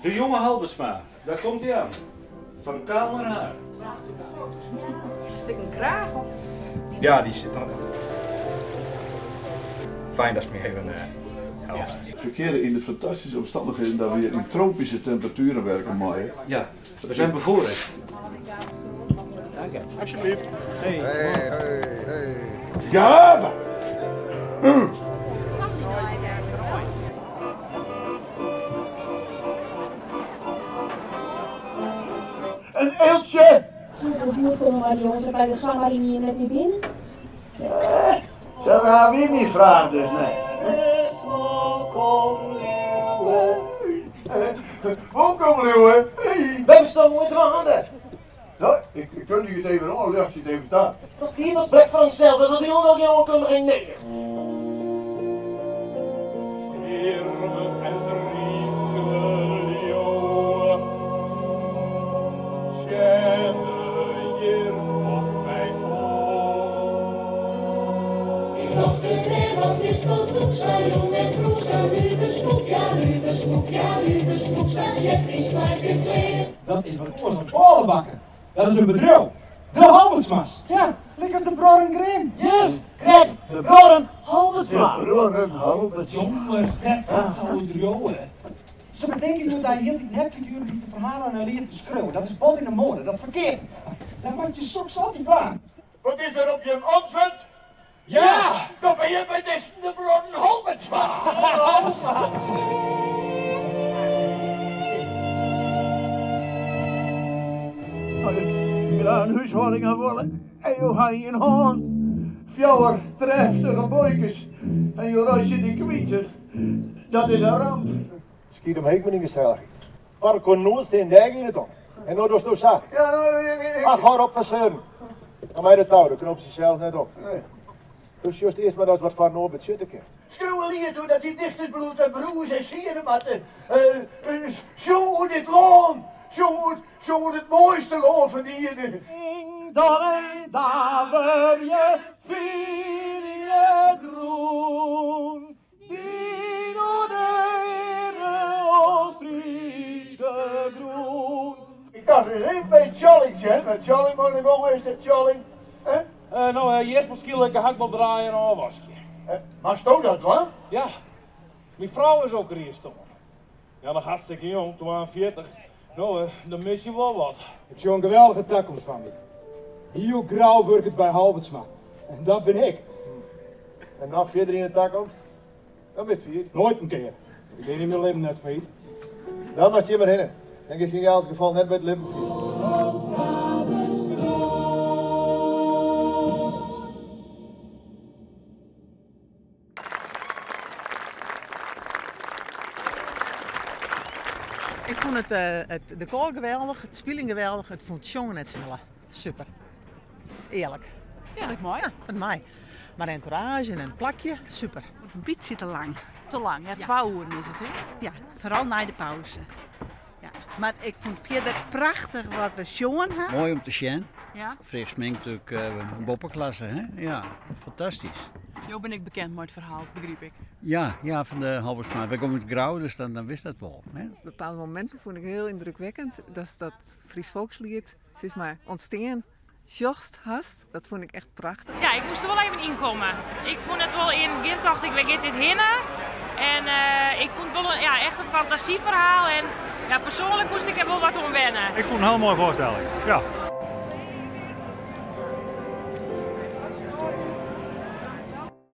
De jonge Halbersma, daar komt hij aan. Van kaal naar haar. Is dit een kraag of? Ja, die zit er. Fijn dat ze me even helpt. We verkeren in de fantastische omstandigheden dat we hier in tropische temperaturen werken, mooi. Ja, we zijn bevoorrecht. Dank je. Alsjeblieft. Hey. Ja! Een eeltje! Zoveel buurt komen maar die jongens bij de Samarini net weer binnen. Dat gaan we niet vragen, dus nee. Wolkomleeuwen! Wij staan met de handen. Nou, ik kun je het even aan, leg je het even daar. Dat hier dat spreekt van zichzelf, dat die nog jongen kunnen geen nee. Dat is wat ons op oren bakken. Dat is een bedrijf. De Halbersmas. Ja, lekker de Broren Grim. Yes, krijg de Broren Halbersma. Jongens, net van zo'n drieholen. Ze bedenken nu dat je heel die nepfiguren die te verhalen en leren te schreeuwen. Dat is bot in de mode, dat is verkeerd. Daar maakt je soks altijd aan. Wat is er op je antwoord? Ja! Dan ben je bij de Broren Halbersma. Gedaan huishoudingen worden. En je gaat je een haan. Fjouwer, trefstige boykes. En je ruisje die kwieten. Dat is een ramp. Schiet hem heek me niet gezellig. Waar kon nooit in de in het om. En nou doe je zo. Ja, Ach, ga op verzeuren. Dan mij de touw, dan knoopt ze zelf net op. Dus juist eerst maar dat wat van Norbert zitten krijgt. schreeuwen hier toe dat die dichtersbloed en broers en sieren matten. Zo moet dit loon. Zo moet het mooiste loon van hier. Dan en daar je vieren groen. Die door de Friese groen. Ik dacht er even bij Challing zijn. Met Challing moet ik ook eens het Challing. Nou, je hebt misschien lekker hakbal draaien en afwasje. Maar stond dat lang? Ja, mijn vrouw is ook er hier staan. Ja, nog hartstikke jong, toen waren 40. Nou, dan mis je wel wat. Ik zie een geweldige toekomst van me. Hier grauw werkt het bij Halbertsma. En dat ben ik. En nog verder in de toekomst? Dan ben je failliet. Nooit een keer. Ik ben in mijn leven net failliet. Dan was je maar heen. Dan is in jouw geval net bij het Limpenvier. Ik vond de koor geweldig, het spelen geweldig, het vond het jongen net zingen. Super. Eerlijk. Ja, dat is mooi. Ja, van mij. Maar entourage en een plakje, super. Een biet zit te lang. Te lang, ja, 2 uur is het, hè? Ja, vooral na de pauze. Ja. Maar ik vond verder prachtig wat we zongen hebben. Mooi om te zien. Ja. Fris Mink natuurlijk een boppenklasse, hè? Ja, fantastisch. Jo ben ik bekend met het verhaal, begreep ik. Ja, van de Halbertsma. We komen uit Grauw, dus dan wist dat wel. Hè? Bepaalde momenten vond ik heel indrukwekkend. Dat Fries volkslied, is maar ontstaan. Just hast, dat vond ik echt prachtig. Ja, ik moest er wel even inkomen. Ik vond het wel in begin dacht ik, waar gaat dit heen? En ik vond het wel echt een fantasieverhaal. En ja, persoonlijk moest ik er wel wat om wennen. Ik vond het een heel mooie voorstelling. Ja.